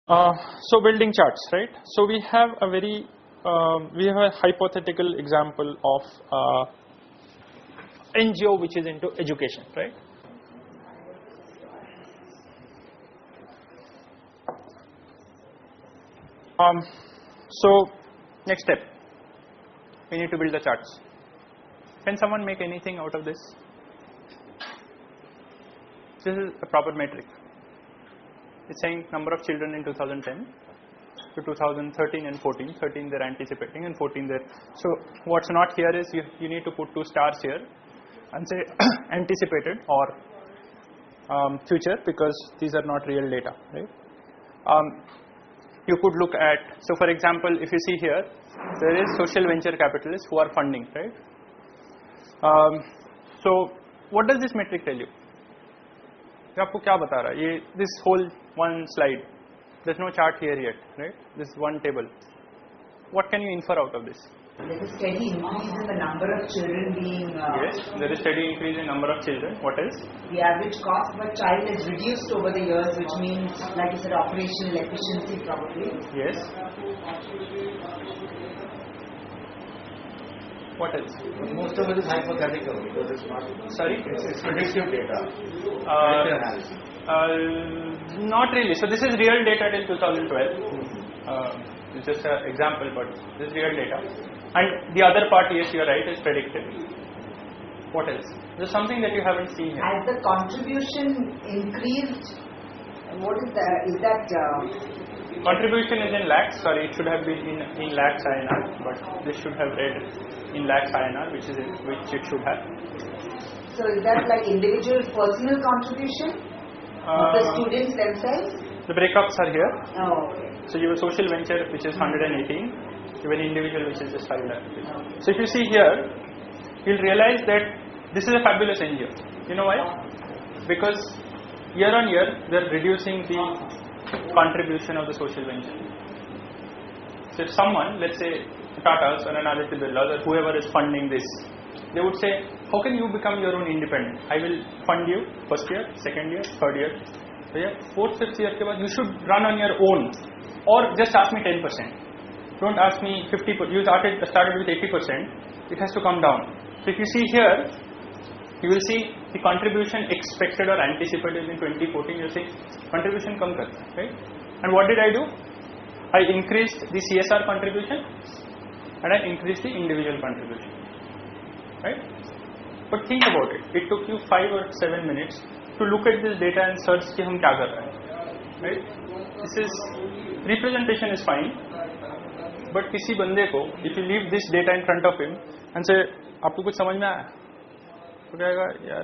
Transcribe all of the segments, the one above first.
So building charts, right? So we have a hypothetical example of NGO which is into education, right? So next step, we need to build the charts. Can someone make anything out of this? This is a proper metric. It's saying number of children in 2010 to 2013 and 14. 13 they're anticipating and 14 they're. So what's not here is you need to put 2 stars here and say anticipated or future, because these are not real data, right? You could look at, so for example, if you see here, there is social venture capitalists who are funding, right? So what does this metric tell you? आपको क्या बता रहा है? This whole one slide, there's no chart here yet, right? This one table. What can you infer out of this? There is a steady increase in the number of children being. Yes, there is steady increase in number of children. What else? The average cost per child is reduced over the years, which means, like you said, operational efficiency probably. Yes. What else? Most of it is hypothetical because it's not. Sorry? It's predictive data. Not really. So this is real data till 2012. It's just an example, but this is real data. And the other part, yes, you are right, is predictive. What else? There's something that you haven't seen here. Has the contribution increased? What is that? Is that? Contribution is in lakhs. Sorry, it should have been in lakhs INR, but this should have read in lakhs INR, which it should have. So is that like individual personal contribution of the students themselves? The breakups are here. Oh, okay. So you have a social venture which is 118, you have an individual which is just 5 lakh. So if you see here, you'll realize that this is a fabulous NGO. You know why? Because year on year they're reducing the contribution of the social venture. So if someone, let's say Tata's or an Aditya Birla or whoever is funding this, they would say, how can you become your own independent? I will fund you first year, second year, third year. So yeah, fourth, fifth year, you should run on your own, or just ask me 10%. Don't ask me 50%. You started with 80%. It has to come down. So if you see here, you will see the contribution expected or anticipated in 2014. You see contribution come kar, right? And what did I do? I increased the CSR contribution and I increased the individual contribution, right? But think about it. It took you 5 or 7 minutes to look at this data and search कि हम क्या कर रहे हैं, right? This is representation is fine, but किसी बंदे को if you leave this data in front of him and say आपको कुछ समझ में आया, तो कहेगा यार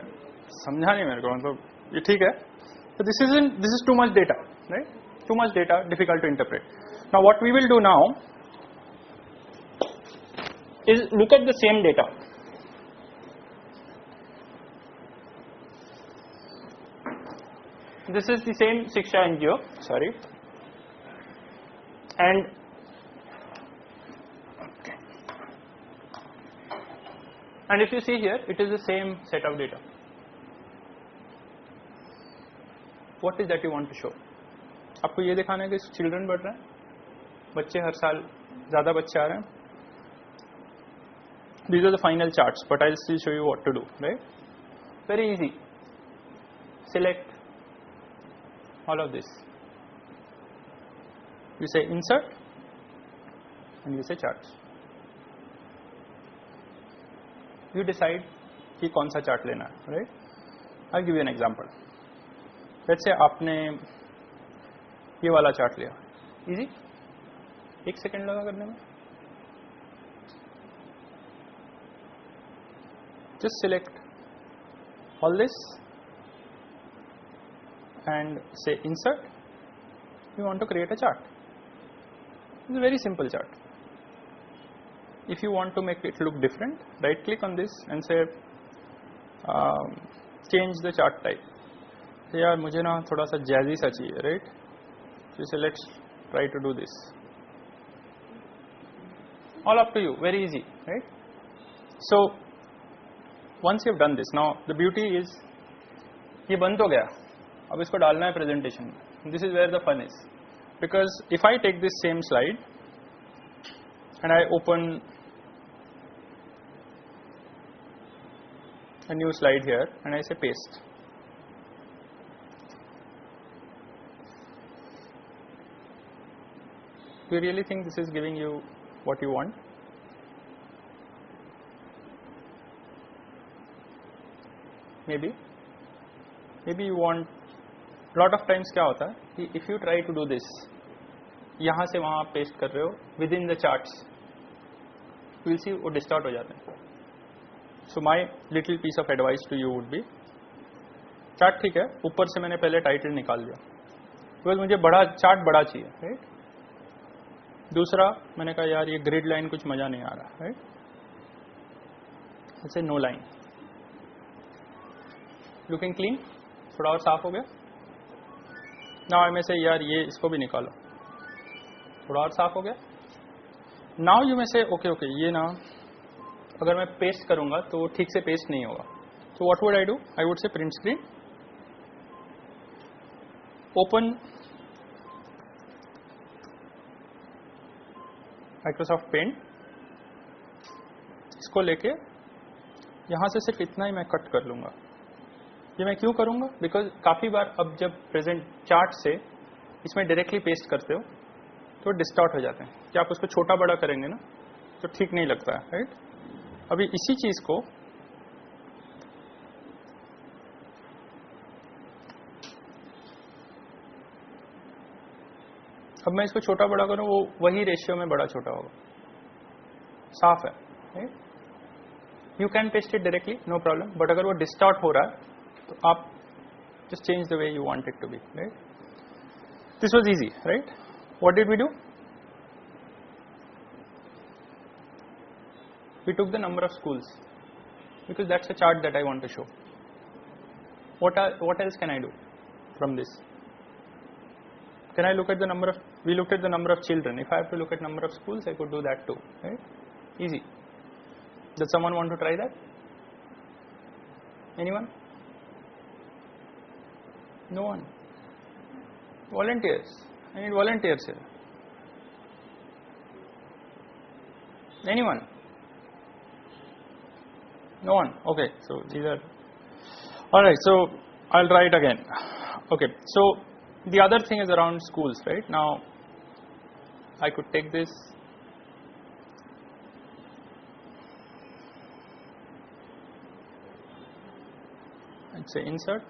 समझा नहीं मेरे को, मतलब ये ठीक है. So this is too much data, right? Too much data, difficult to interpret. Now what we will do now is look at the same data. This is the same Shiksha NGO, sorry, and if you see here, it is the same set of data. What is that you want to show? आपको ये दिखाना है कि children बढ़ रहे हैं, बच्चे हर साल ज़्यादा बच्चे आ रहे हैं. These are the final charts, but I'll still show you what to do, right? Very easy. Select all of this. You say insert and you say charts. You decide कि कौन सा chart लेना है, right? I'll give you an example. Let's say आपने ये वाला chart लिया. Easy? 1 second लगा करने में. Just select all this and say insert. You want to create a chart. It's a very simple chart. If you want to make it look different, right click on this and say change the chart type. So यार मुझे ना थोड़ा सा jazzy सा चाहिए, right? So say let's try to do this. All up to you, very easy, right? So once you have done this, now the beauty is ये बन तो गया, अब इसको डालना है presentation में. This is where the fun is, because if I take this same slide and I open a new slide here and I say paste, do you really think this is giving you what you want? Maybe you want, lot of times क्या होता है कि if you try to do this, यहाँ से वहाँ आप paste कर रहे हो within the charts, you will see वो distort हो जाते हैं. So my little piece of advice to you would be, chart ठीक है, ऊपर से मैंने पहले title निकाल दिया because मुझे बड़ा chart बड़ा चाहिए, right? दूसरा मैंने कहा यार ये grid line कुछ मजा नहीं आ रहा, right? ऐसे no line, looking clean, थोड़ा और साफ हो गया. Now I may say यार ये इसको भी निकालो, थोड़ा और साफ हो गया. Now you may say okay ये ना अगर मैं पेस्ट करूंगा तो वो ठीक से पेस्ट नहीं होगा. So what would I do? I would say print screen, open Microsoft Paint, इसको लेके यहाँ से सिर्फ इतना ही मैं कट कर लूँगा. ये मैं क्यों करूँगा? बिकॉज काफ़ी बार अब जब प्रेजेंट चार्ट से इसमें डायरेक्टली पेस्ट करते हो तो डिस्टॉर्ट हो जाते हैं कि आप उसको छोटा बड़ा करेंगे ना तो ठीक नहीं लगता है, राइट? अभी इसी चीज़ को अब मैं इसको छोटा बड़ा करूँ वो वही रेशियो में बड़ा छोटा होगा, साफ है, right? You can paste it directly, no problem, but अगर वो डिस्टॉर्ट हो रहा है तो आप just change the way you want it to be, right? This was easy, right? What did we do? We took the number of schools because that's a chart that I want to show. What else can I do from this? Can I look at the number of, we looked at the number of children. If I have to look at number of schools, I could do that too, right? Easy. Does someone want to try that? Anyone? No one. Volunteers. I need volunteers here. Anyone? No one. Okay, so these are. Alright, so I'll try it again. Okay, so the other thing is around schools, right? Now I could take this. And say insert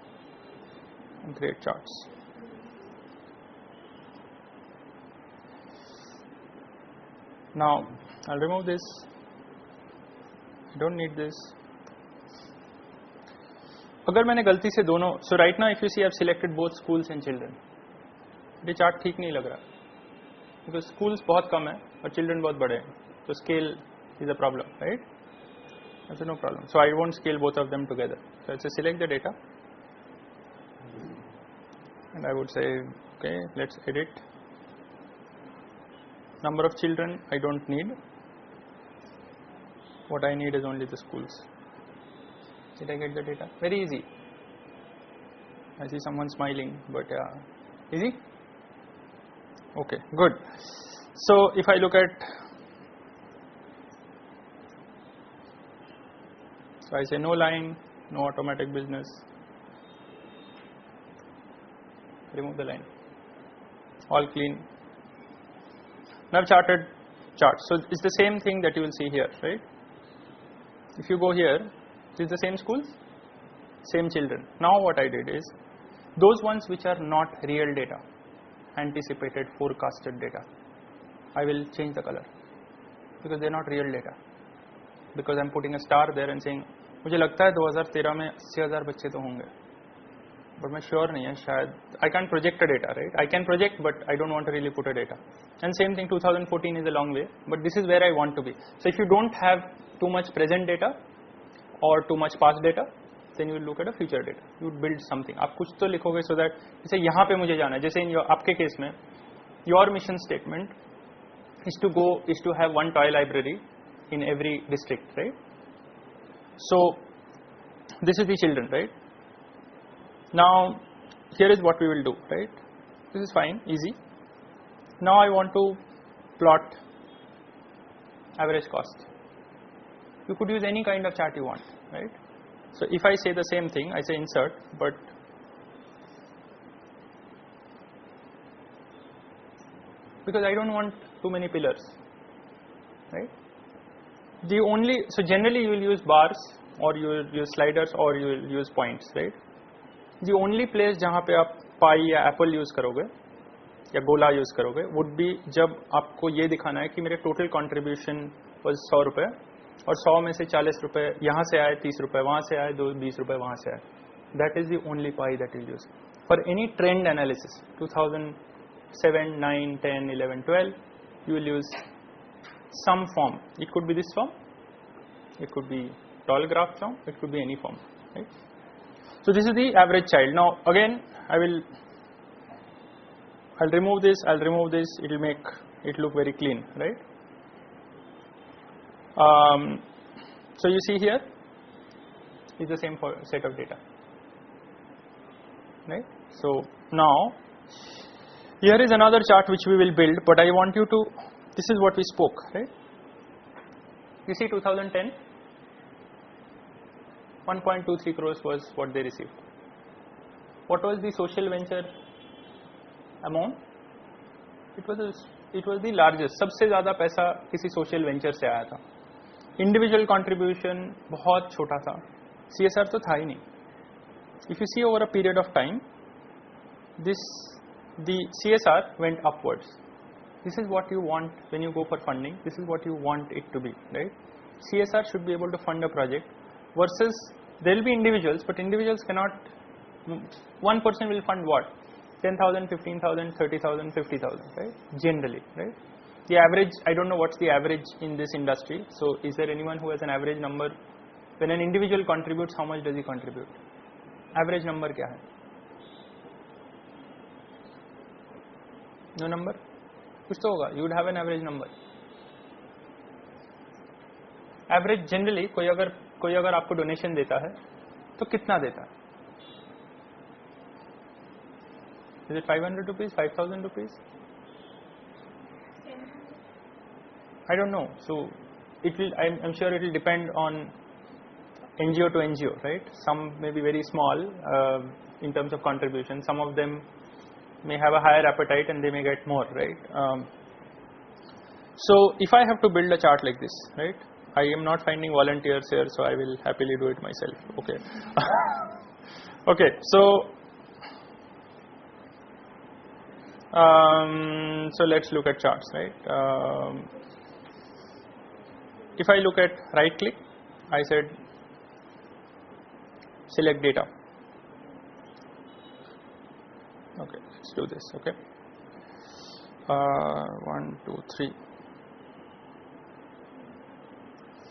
and create charts. Now I'll remove this. I don't need this. अगर मैंने गलती से दोनों, so right now if you see I've selected both schools and children. ये chart ठीक नहीं लग रहा because schools बहुत कम है और children बहुत बड़े हैं, तो scale is a problem, right? That's no problem. So I won't scale both of them together. So I'll say select the data. And I would say, okay, let's edit. Number of children I don't need. What I need is only the schools. Did I get the data? Very easy. I see someone smiling, but easy? Okay, good. So if I look at, so I say no line, no automatic business. Remove the line, all clean. Now I've charted charts. So it's the same thing that you will see here, right? If you go here, this is the same schools, same children. Now what I did is, those ones which are not real data, anticipated, forecasted data, I will change the color because they are not real data. Because I'm putting a star there and saying, मुझे लगता है 2013 में 80,000 बच्चे तो होंगे. But मैं sure नहीं है शायद. I can't project a data, right? I can project, but I don't want to really put a data. And same thing, 2014 is a long way, but this is where I want to be. So if you don't have too much present data or too much past data, then you will look at a future data. You would build something. आप कुछ तो लिखोगे so that जैसे यहाँ पे मुझे जाना है. जैसे आपके केस में, your mission statement is to have one toy library in every district, right? So this is the children, right? Now here is what we will do, right? This is fine, easy. Now I want to plot average cost. You could use any kind of chart you want, right? So if I say the same thing, I say insert, but because I don't want too many pillars, right? So generally you will use bars or you will use sliders or you will use points, right? The only place जहाँ पे आप pie या apple use करोगे या गोला use करोगे would be जब आपको ये दिखाना है कि मेरे total contribution was 100 रुपए और 100 में से 40 रुपए यहाँ से आए, 30 रुपए वहाँ से आए, 20 रुपए वहाँ से आए. That is the only pie that you use. For any trend analysis, 2007, 9, 10, 11, 12, you will use some form. It could be this form, it could be tall graph form, it could be any form, right? So this is the average child. Now again I'll remove this, it will make it look very clean, right? So you see here is the same set of data, right? So now here is another chart which we will build, but I want you to, this is what we spoke, right? You see 2010, 1.23 crores was what they received. What was the social venture amount? It was the largest. सबसे ज़्यादा पैसा किसी social venture से आया था. Individual contribution बहुत छोटा था. CSR तो था ही नहीं. If you see over a period of time, the CSR went upwards. This is what you want when you go for funding. This is what you want it to be, right? CSR should be able to fund a project versus there will be individuals, but individuals cannot, one person will fund what? 10,000, 15,000, 30,000, 50,000, right? Generally, right? The average, I don't know what's the average in this industry. So is there anyone who has an average number? When an individual contributes, how much does he contribute? Average number क्या है? No number? कुछ तो होगा. You would have an average number. Average generally कोई अगर आपको donation देता है तो कितना देता है? Is it 500 rupees, 5,000 rupees? I don't know. So it will. I'm sure it will depend on NGO to NGO, right? Some may be very small in terms of contribution. Some of them may have a higher appetite and they may get more, right? So if I have to build a chart like this, right? I am not finding volunteers here, so I will happily do it myself. Okay. Okay. So so let's look at charts, right? If I look at right click, I said select data. Okay, let's do this. Okay, 1, 2, 3.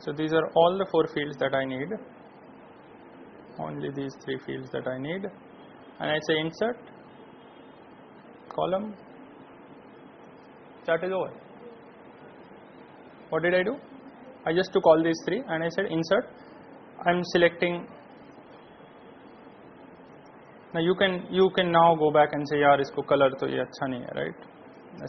So these are all the 4 fields that I need. Only these 3 fields that I need, and I say insert column. Chart is over. What did I do? I just took all these 3 and I said insert. I'm selecting. Now you can now go back and say यार इसको color तो ये अच्छा नहीं है, right?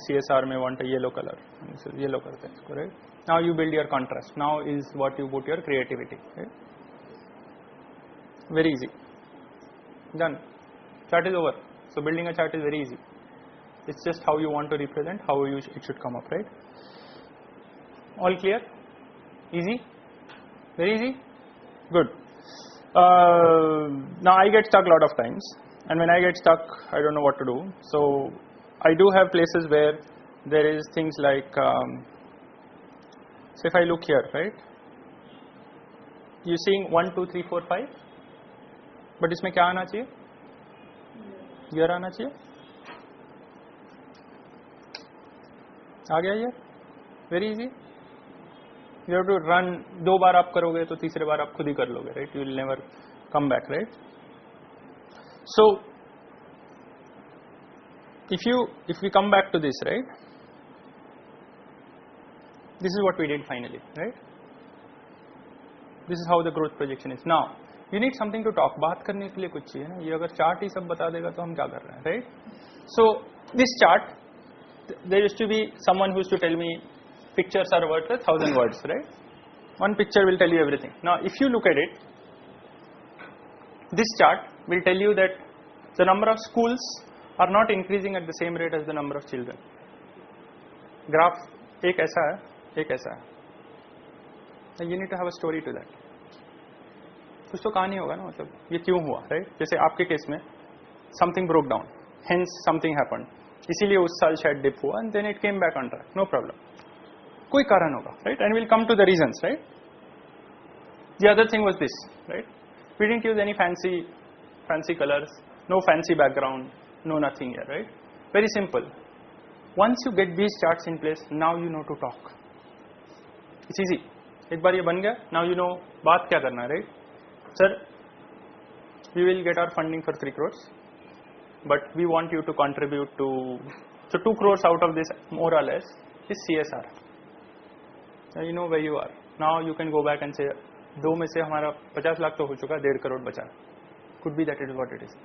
CSR में want a yellow color. So yellow करते हैं इसको, right? Now you build your contrast. Now is what you put your creativity, right? Very easy. Done. Chart is over. So building a chart is very easy. It's just how you want to represent, how it should come up, right? All clear? Easy? Very easy? Good. Now I get stuck a lot of times, and when I get stuck, I don't know what to do. So I do have places where there is things like, so if I look here, right? You seeing 1, 2, 3, 4, 5, but इसमें क्या आना चाहिए? Year आना चाहिए? आ गया ये? Very easy. You have to run. 2 बार आप करोगे तो तीसरे बार आप खुद ही कर लोगे, right? You will never come back, right? So if we come back to this, right? This is what we did finally, right? This is how the growth projection is. Now you need something to talk. बात करने के लिए कुछ चाहिए ना. ये अगर chart ही सब बता देगा तो हम क्या कर रहे हैं, right? So this chart there used to be someone who used to tell me pictures are worth 1,000 words, right? One picture will tell you everything. Now if you look at it, this chart will tell you that the number of schools are not increasing at the same rate as the number of children. Graph एक ऐसा है, एक ऐसा है. You need to have a story to that. कुछ तो कहानी होगा ना, मतलब ये क्यों हुआ, right? जैसे आपके केस में something broke down, hence something happened. इसीलिए उस साल शायद dip हुआ and then it came back on track. No problem. कोई कारण होगा, right? And we'll come to the reasons, right? The other thing was this, right? We didn't use any fancy colors, no fancy background, no nothing here, right? Very simple. Once you get these charts in place, now you know to talk. It's easy. एक बार ये बन गया, now you know बात क्या करना है, right? Sir, we will get our funding for 3 crores, but we want you to contribute to, so 2 crores out of this more or less is CSR. Now you know where you are. Now you can go back and say, 2 में से हमारा 50 लाख तो हो चुका, 1.5 करोड़ बचा. Could be that it is what it is.